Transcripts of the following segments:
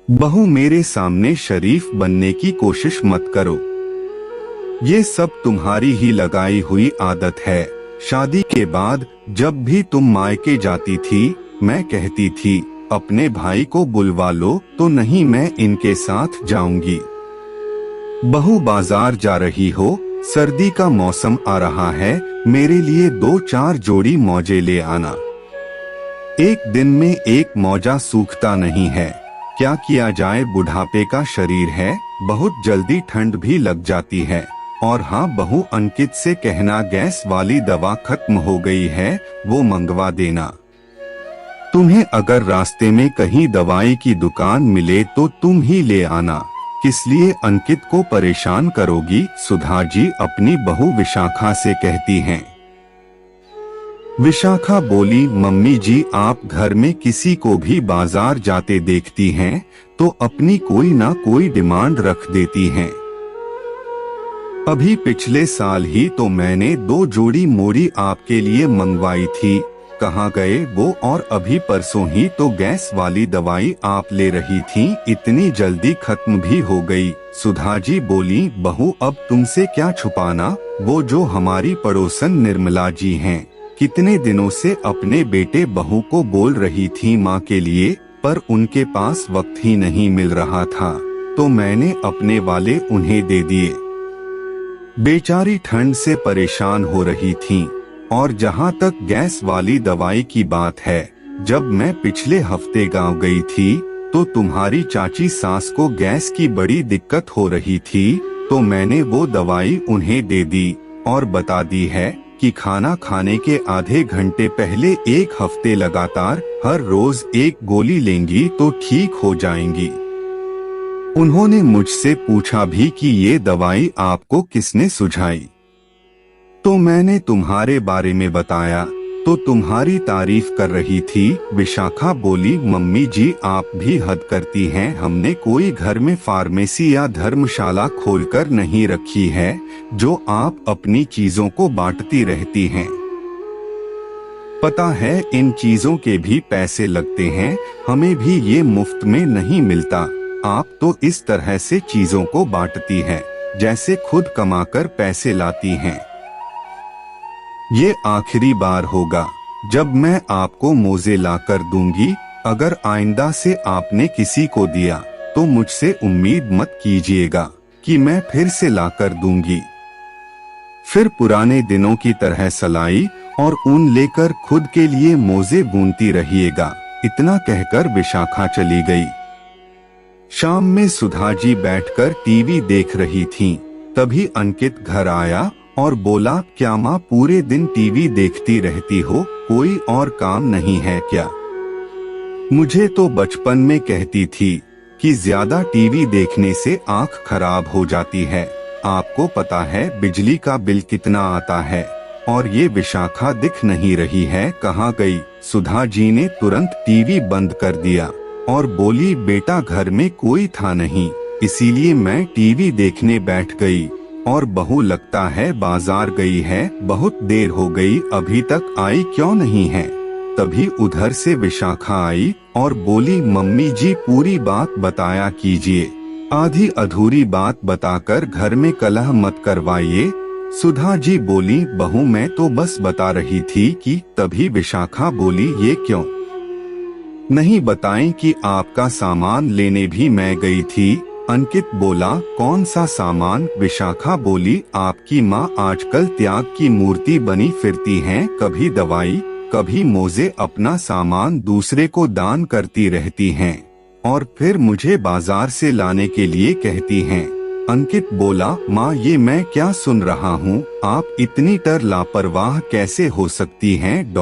बहू, मेरे सामने शरीफ बनने की कोशिश मत करो। ये सब तुम्हारी ही लगाई हुई आदत है। शादी के बाद जब भी तुम मायके जाती थी, मैं कहती थी अपने भाई को बुलवा लो, तो नहीं, मैं इनके साथ जाऊंगी। बहू, बाजार जा रही हो, सर्दी का मौसम आ रहा है, मेरे लिए 2-4 जोड़ी मौजे ले आना। एक दिन में एक मौजा सूखता नहीं है। क्या किया जाए, बुढ़ापे का शरीर है, बहुत जल्दी ठंड भी लग जाती है। और हाँ बहू, अंकित से कहना गैस वाली दवा खत्म हो गई है, वो मंगवा देना। तुम्हें अगर रास्ते में कहीं दवाई की दुकान मिले तो तुम ही ले आना। किस लिए अंकित को परेशान करोगी, सुधा जी अपनी बहू विशाखा से कहती हैं। विशाखा बोली, मम्मी जी, आप घर में किसी को भी बाजार जाते देखती हैं तो अपनी कोई ना कोई डिमांड रख देती हैं। अभी पिछले साल ही तो मैंने 2 जोड़ी मोड़ी आपके लिए मंगवाई थी, कहाँ गए वो? और अभी परसों ही तो गैस वाली दवाई आप ले रही थी, इतनी जल्दी खत्म भी हो गई। सुधा जी बोली, बहू अब तुमसे क्या छुपाना, वो जो हमारी पड़ोसन निर्मला जी हैं, कितने दिनों से अपने बेटे बहू को बोल रही थी माँ के लिए, पर उनके पास वक्त ही नहीं मिल रहा था, तो मैंने अपने वाले उन्हें दे दिए। बेचारी ठंड से परेशान हो रही थीं। और जहाँ तक गैस वाली दवाई की बात है, जब मैं पिछले हफ्ते गांव गई थी तो तुम्हारी चाची सास को गैस की बड़ी दिक्कत हो रही थी, तो मैंने वो दवाई उन्हें दे दी और बता दी है कि खाना खाने के आधे घंटे पहले 1 हफ्ते लगातार हर रोज 1 गोली लेंगी तो ठीक हो जाएंगी। उन्होंने मुझसे पूछा भी कि ये दवाई आपको किसने सुझाई, तो मैंने तुम्हारे बारे में बताया तो तुम्हारी तारीफ कर रही थी। विशाखा बोली, मम्मी जी आप भी हद करती हैं, हमने कोई घर में फार्मेसी या धर्मशाला खोलकर नहीं रखी है जो आप अपनी चीजों को बांटती रहती हैं। पता है इन चीजों के भी पैसे लगते हैं, हमें भी ये मुफ्त में नहीं मिलता। आप तो इस तरह से चीजों को बांटती हैं जैसे खुद कमाकर पैसे लाती हैं। ये आखिरी बार होगा जब मैं आपको मोजे लाकर दूंगी। अगर आइंदा से आपने किसी को दिया तो मुझसे उम्मीद मत कीजिएगा कि मैं फिर से लाकर दूंगी। फिर पुराने दिनों की तरह सलाई और ऊन लेकर खुद के लिए मोजे बुनती रहिएगा। इतना कहकर विशाखा चली गई। शाम में सुधा जी बैठकर टीवी देख रही थीं। तभी अंकित घर आया और बोला, क्या माँ पूरे दिन टीवी देखती रहती हो, कोई और काम नहीं है क्या? मुझे तो बचपन में कहती थी कि ज्यादा टीवी देखने से आंख खराब हो जाती है। आपको पता है बिजली का बिल कितना आता है? और ये विशाखा दिख नहीं रही है, कहाँ गई? सुधा जी ने तुरंत टीवी बंद कर दिया और बोली, बेटा घर में कोई था नहीं, इसीलिए मैं टीवी देखने बैठ गई। और बहू लगता है बाजार गई है, बहुत देर हो गई, अभी तक आई क्यों नहीं है? तभी उधर से विशाखा आई और बोली, मम्मी जी पूरी बात बताया कीजिए, आधी अधूरी बात बताकर घर में कलह मत करवाइए। सुधा जी बोली, बहू मैं तो बस बता रही थी कि। तभी विशाखा बोली, ये क्यों नहीं बताएं कि आपका सामान लेने भी मैं गई थी? अंकित बोला, कौन सा सामान? विशाखा बोली, आपकी माँ आजकल त्याग की मूर्ति बनी फिरती हैं, कभी दवाई कभी मोजे, अपना सामान दूसरे को दान करती रहती हैं और फिर मुझे बाजार से लाने के लिए कहती हैं। अंकित बोला, माँ ये मैं क्या सुन रहा हूँ, आप इतनी लापरवाह कैसे हो सकती हैं?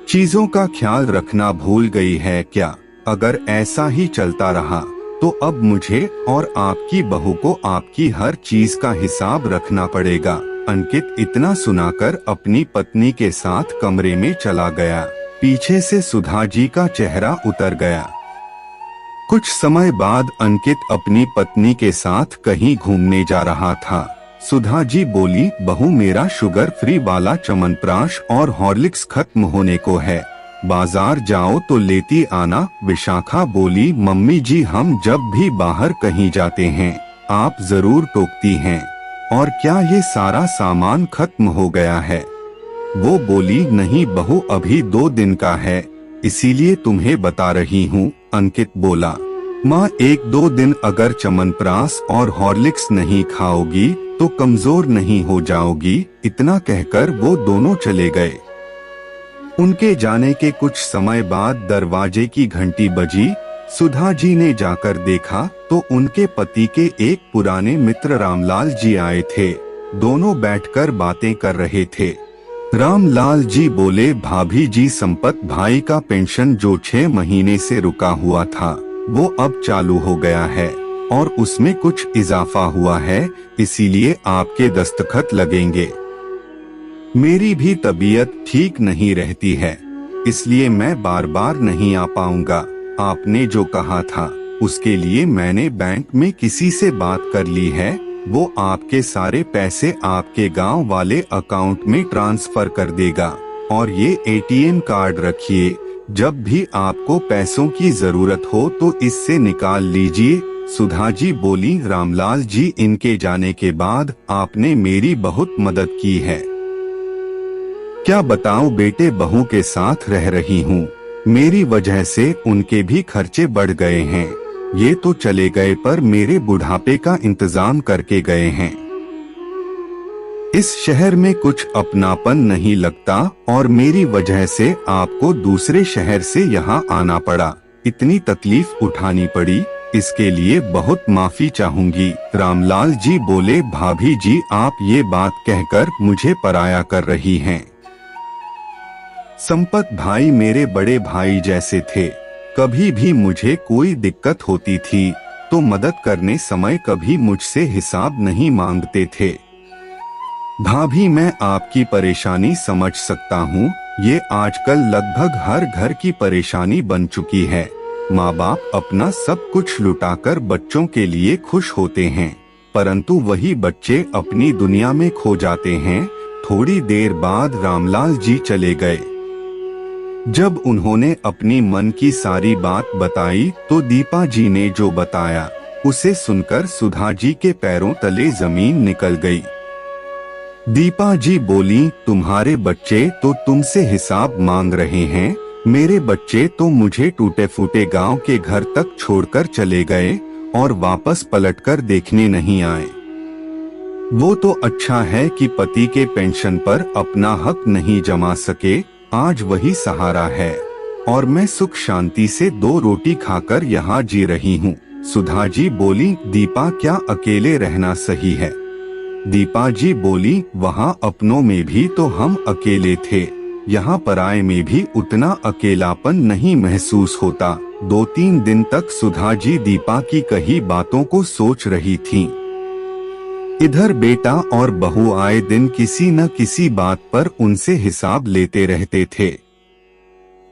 चीजों का ख्याल रखना भूल गई है क्या? अगर ऐसा ही चलता रहा तो अब मुझे और आपकी बहू को आपकी हर चीज का हिसाब रखना पड़ेगा। अंकित इतना सुनाकर अपनी पत्नी के साथ कमरे में चला गया। पीछे से सुधा जी का चेहरा उतर गया। कुछ समय बाद अंकित अपनी पत्नी के साथ कहीं घूमने जा रहा था। सुधा जी बोली, बहू मेरा शुगर फ्री वाला च्यवनप्राश और हॉर्लिक्स खत्म होने को है, बाजार जाओ तो लेती आना। विशाखा बोली, मम्मी जी हम जब भी बाहर कहीं जाते हैं आप जरूर टोकती हैं, और क्या ये सारा सामान खत्म हो गया है? वो बोली, नहीं बहू, अभी 2 दिन का है, इसीलिए तुम्हें बता रही हूँ। अंकित बोला, माँ 1-2 दिन अगर च्यवनप्राश और हॉर्लिक्स नहीं खाओगी तो कमजोर नहीं हो जाओगी। इतना कहकर वो दोनों चले गए। उनके जाने के कुछ समय बाद दरवाजे की घंटी बजी। सुधा जी ने जाकर देखा तो उनके पति के एक पुराने मित्र रामलाल जी आए थे। दोनों बैठकर बातें कर रहे थे। रामलाल जी बोले, भाभी जी, संपत भाई का पेंशन जो 6 महीने से रुका हुआ था वो अब चालू हो गया है और उसमें कुछ इजाफा हुआ है, इसीलिए आपके दस्तखत लगेंगे। मेरी भी तबीयत ठीक नहीं रहती है, इसलिए मैं बार बार नहीं आ पाऊंगा। आपने जो कहा था उसके लिए मैंने बैंक में किसी से बात कर ली है, वो आपके सारे पैसे आपके गांव वाले अकाउंट में ट्रांसफर कर देगा। और ये ATM कार्ड रखिए, जब भी आपको पैसों की जरूरत हो तो इससे निकाल लीजिए। सुधा जी बोली, रामलाल जी, इनके जाने के बाद आपने मेरी बहुत मदद की है। क्या बताऊं, बेटे बहू के साथ रह रही हूँ, मेरी वजह से उनके भी खर्चे बढ़ गए हैं। ये तो चले गए पर मेरे बुढ़ापे का इंतजाम करके गए हैं। इस शहर में कुछ अपनापन नहीं लगता और मेरी वजह से आपको दूसरे शहर से यहाँ आना पड़ा, इतनी तकलीफ उठानी पड़ी, इसके लिए बहुत माफी चाहूंगी। रामलाल जी बोले, भाभी जी आप ये बात कहकर मुझे पराया कर रही हैं। संपत भाई मेरे बड़े भाई जैसे थे, कभी भी मुझे कोई दिक्कत होती थी तो मदद करने समय कभी मुझसे हिसाब नहीं मांगते थे। भाभी मैं आपकी परेशानी समझ सकता हूँ, ये आजकल लगभग हर घर की परेशानी बन चुकी है। माँ बाप अपना सब कुछ लुटाकर बच्चों के लिए खुश होते हैं, परंतु वही बच्चे अपनी दुनिया में खो जाते हैं। थोड़ी देर बाद रामलाल जी चले गए। जब उन्होंने अपनी मन की सारी बात बताई तो दीपा जी ने जो बताया उसे सुनकर सुधा जी के पैरों तले जमीन निकल गई। दीपा जी बोली, तुम्हारे बच्चे तो तुमसे हिसाब मांग रहे हैं, मेरे बच्चे तो मुझे टूटे फूटे गांव के घर तक छोड़कर चले गए और वापस पलटकर देखने नहीं आए। वो तो अच्छा है कि पति के पेंशन पर अपना हक नहीं जमा सके, आज वही सहारा है और मैं सुख शांति से 2 रोटी खाकर यहाँ जी रही हूँ। सुधा जी बोली, दीपा क्या अकेले रहना सही है? दीपा जी बोली, वहाँ अपनों में भी तो हम अकेले थे, यहाँ पराये में भी उतना अकेलापन नहीं महसूस होता। 2-3 दिन तक सुधा जी दीपा की कही बातों को सोच रही थीं। इधर बेटा और बहू आए दिन किसी न किसी बात पर उनसे हिसाब लेते रहते थे।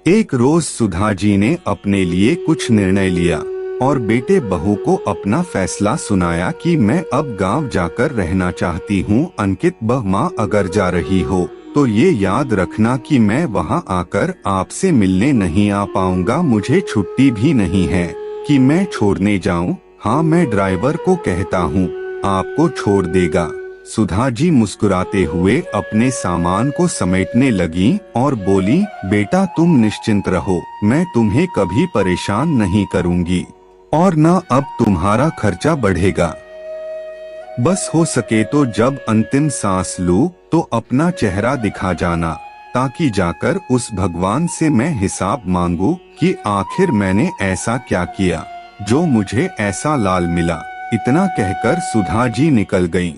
एक रोज सुधा जी ने अपने लिए कुछ निर्णय लिया और बेटे बहू को अपना फैसला सुनाया कि मैं अब गांव जाकर रहना चाहती हूँ। अंकित, बह माँ अगर जा रही हो तो ये याद रखना कि मैं वहाँ आकर आपसे मिलने नहीं आ पाऊंगा, मुझे छुट्टी भी नहीं है कि मैं छोड़ने जाऊँ। हाँ, मैं ड्राइवर को कहता हूँ, आपको छोड़ देगा। सुधा जी मुस्कुराते हुए अपने सामान को समेटने लगी और बोली, बेटा तुम निश्चिंत रहो, मैं तुम्हें कभी परेशान नहीं करूंगी और न अब तुम्हारा खर्चा बढ़ेगा। बस हो सके तो जब अंतिम सांस लूं तो अपना चेहरा दिखा जाना, ताकि जाकर उस भगवान से मैं हिसाब मांगू कि आखिर मैंने ऐसा क्या किया जो मुझे ऐसा लाल मिला। इतना कहकर सुधा जी निकल गईं।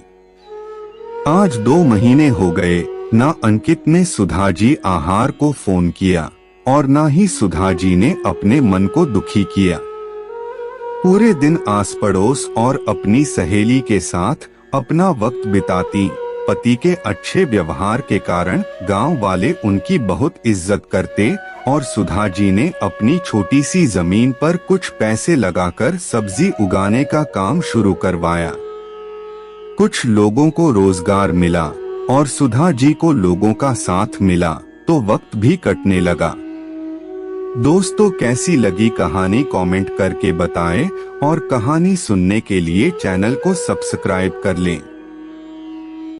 आज 2 महीने हो गए, ना अंकित ने सुधा जी आहार को फोन किया और ना ही सुधा जी ने अपने मन को दुखी किया। पूरे दिन आस पड़ोस और अपनी सहेली के साथ अपना वक्त बिताती। पति के अच्छे व्यवहार के कारण गांव वाले उनकी बहुत इज्जत करते और सुधा जी ने अपनी छोटी सी जमीन पर कुछ पैसे लगाकर सब्जी उगाने का काम शुरू करवाया। कुछ लोगों को रोजगार मिला और सुधा जी को लोगों का साथ मिला तो वक्त भी कटने लगा। दोस्तों कैसी लगी कहानी कमेंट करके बताएं और कहानी सुनने के लिए चैनल को सब्सक्राइब कर लें।